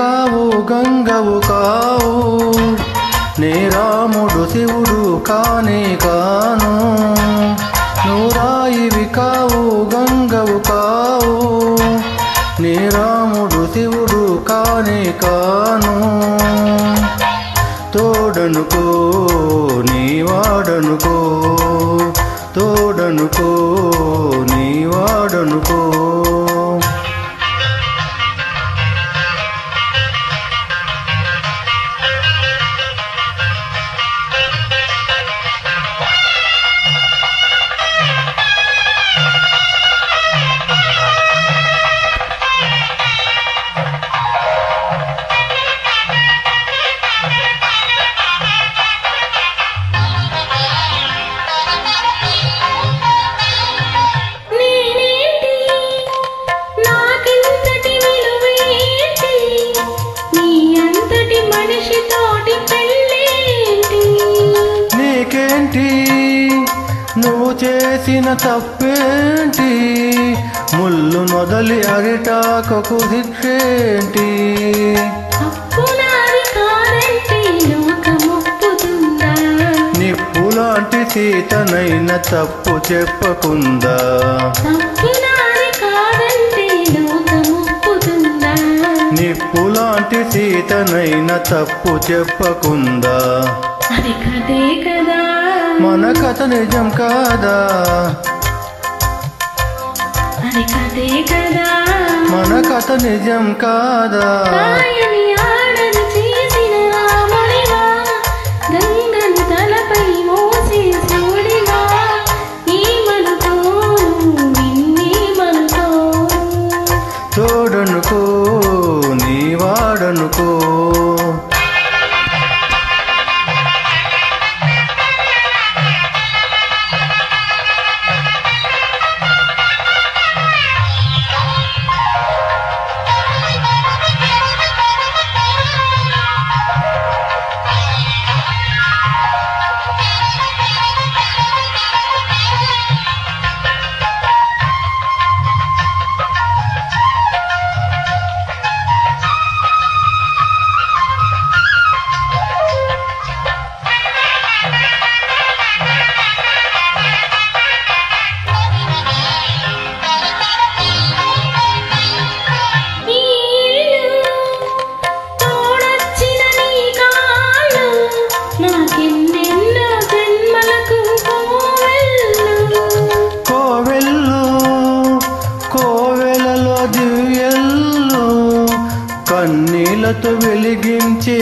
కావు గంగవు కావు, నీ రాముడు శివుడు కానే కాను. నువ్వు రాయివి కావు గంగవు కావు, నీ రాముడు శివుడు కానే కాను. తోడనుకో నీ వాడనుకో, తోడనుకో నీ వాడనుకో. నువ్వు చేసిన తప్పేంటి, ముళ్ళు మొదలి అరిటాకకు శిక్షేంటి. నిప్పులాంటి సీతనైన తప్పు చెప్పకుందా, నిప్పులాంటి సీతనైన తప్పు చెప్పకుందా. అది కథే కదా, మన కథ నిజం కాదా, అది కథే కదా, మన కథ నిజం కాదా. కాయని ఆడని చేసిన రాముడిగా, గంగను తలపై మోసే శివుడిగా, ఈ మనతో నిన్నీ మనతో. తోడనుకో నీ వాడనుకో. కన్నీళ్లతో వెలిగించే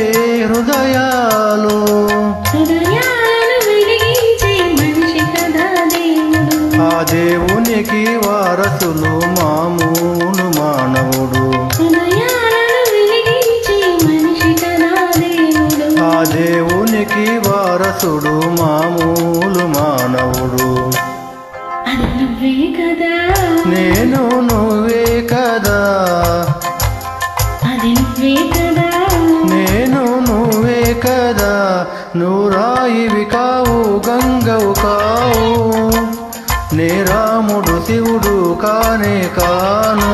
హృదయాలు, ఆ దేవునికి వారసులు మామూలు మానవుడు. ఆ దేవునికి వారసుడు మామూలు మానవుడు. నేను నువ్వే కదా, నేను నువ్వే కదా. నువ్వు రాయివి కావు గంగవు కావు, నీ రాముడు శివుడు కానే కాను.